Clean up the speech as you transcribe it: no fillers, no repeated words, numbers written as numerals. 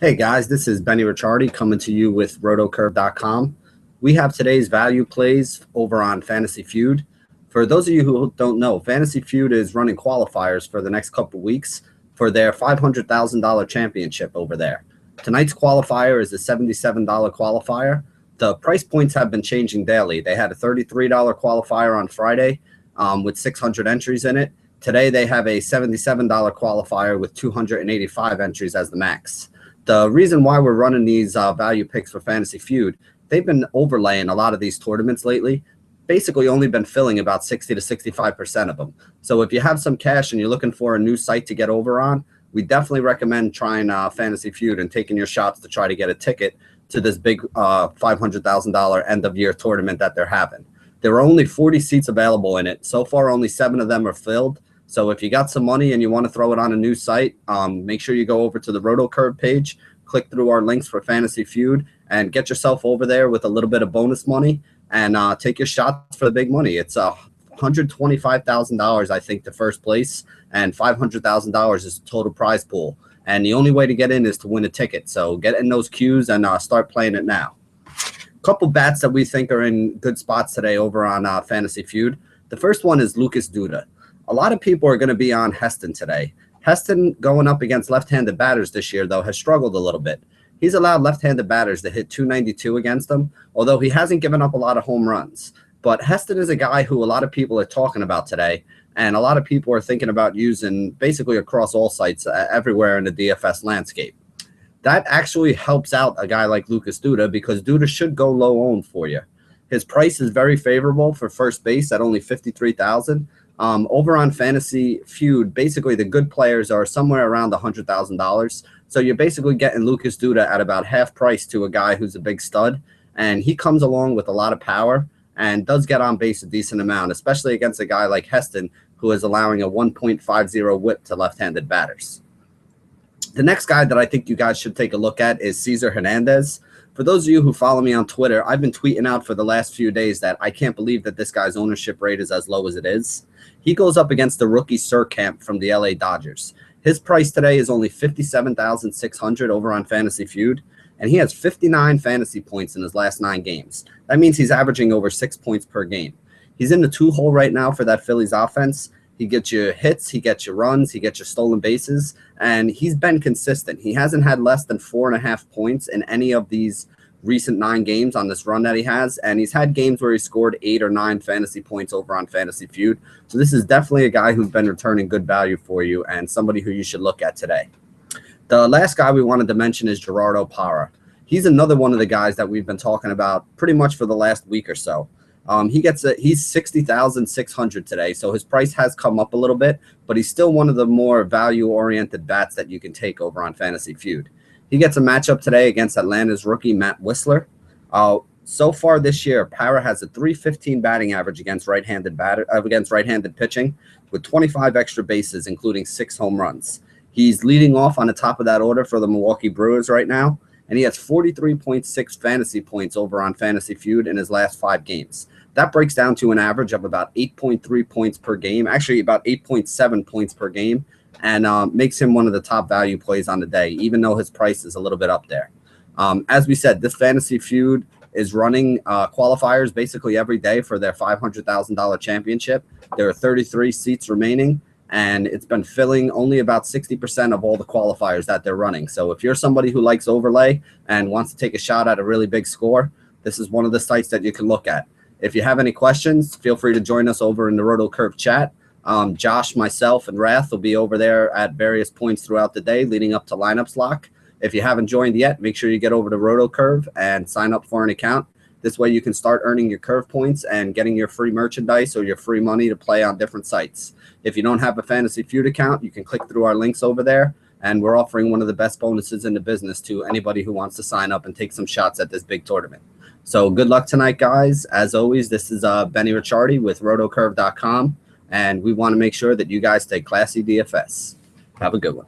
Hey guys, this is Benny Ricciardi coming to you with rotocurve.com. We have today's value plays over on Fantasy Feud. For those of you who don't know, Fantasy Feud is running qualifiers for the next couple weeks for their $500,000 championship over there. Tonight's qualifier is a $77 qualifier. The price points have been changing daily. They had a $33 qualifier on Friday with 600 entries in it. Today they have a $77 qualifier with 285 entries as the max. The reason why we're running these value picks for Fantasy Feud, they've been overlaying a lot of these tournaments lately, basically only been filling about 60 to 65% of them. So if you have some cash and you're looking for a new site to get over on, we definitely recommend trying Fantasy Feud and taking your shots to try to get a ticket to this big $500,000 end of year tournament that they're having. There are only 40 seats available in it. So far, only 7 of them are filled. So if you got some money and you want to throw it on a new site, make sure you go over to the RotoCurve page, click through our links for Fantasy Feud, and get yourself over there with a little bit of bonus money and take your shot for the big money. It's $125,000, I think, to first place, and $500,000 is the total prize pool. And the only way to get in is to win a ticket. So get in those queues and start playing it now. A couple bats that we think are in good spots today over on Fantasy Feud. The first one is Lucas Duda. A lot of people are going to be on Heston today. Heston, going up against left-handed batters this year, though, has struggled a little bit. He's allowed left-handed batters to hit 292 against him, although he hasn't given up a lot of home runs. But Heston is a guy who a lot of people are talking about today, and a lot of people are thinking about using basically across all sites everywhere in the DFS landscape. That actually helps out a guy like Lucas Duda because Duda should go low-owned for you. His price is very favorable for first base at only $53,000. Over on Fantasy Feud, basically the good players are somewhere around $100,000. So you're basically getting Lucas Duda at about half price to a guy who's a big stud. And he comes along with a lot of power and does get on base a decent amount, especially against a guy like Heston, who is allowing a 1.50 whip to left-handed batters. The next guy that I think you guys should take a look at is Cesar Hernandez. For those of you who follow me on Twitter, I've been tweeting out for the last few days that I can't believe that this guy's ownership rate is as low as it is. He goes up against the rookie Surkamp from the LA Dodgers. His price today is only $57,600 over on Fantasy Feud, and he has 59 fantasy points in his last 9 games. That means he's averaging over 6 points per game. He's in the 2-hole right now for that Phillies offense. He gets you hits, he gets you runs, he gets you stolen bases, and he's been consistent. He hasn't had less than 4.5 points in any of these recent 9 games on this run that he has, and he's had games where he scored 8 or 9 fantasy points over on Fantasy Feud. So this is definitely a guy who's been returning good value for you and somebody who you should look at today. The last guy we wanted to mention is Gerardo Parra. He's another one of the guys that we've been talking about pretty much for the last week or so. He's 60,600 today, so his price has come up a little bit, but he's still one of the more value-oriented bats that you can take over on Fantasy Feud. He gets a matchup today against Atlanta's rookie Matt Whistler. So far this year, Parra has a .315 batting average against right-handed pitching, with 25 extra bases, including 6 home runs. He's leading off on the top of that order for the Milwaukee Brewers right now, and he has 43.6 fantasy points over on Fantasy Feud in his last 5 games. That breaks down to an average of about 8.3 points per game, actually about 8.7 points per game, and makes him one of the top value plays on the day, even though his price is a little bit up there. As we said, this Fantasy Feud is running qualifiers basically every day for their $500,000 championship. There are 33 seats remaining, and it's been filling only about 60% of all the qualifiers that they're running. So if you're somebody who likes overlay and wants to take a shot at a really big score, this is one of the sites that you can look at. If you have any questions, feel free to join us over in the RotoCurve chat. Josh, myself, and Wrath will be over there at various points throughout the day leading up to lineups lock. If you haven't joined yet, make sure you get over to RotoCurve and sign up for an account. This way you can start earning your curve points and getting your free merchandise or your free money to play on different sites. If you don't have a Fantasy Feud account, you can click through our links over there, and we're offering one of the best bonuses in the business to anybody who wants to sign up and take some shots at this big tournament. So good luck tonight, guys. As always, this is Benny Ricciardi with rotocurve.com, and we want to make sure that you guys stay classy DFS. Have a good one.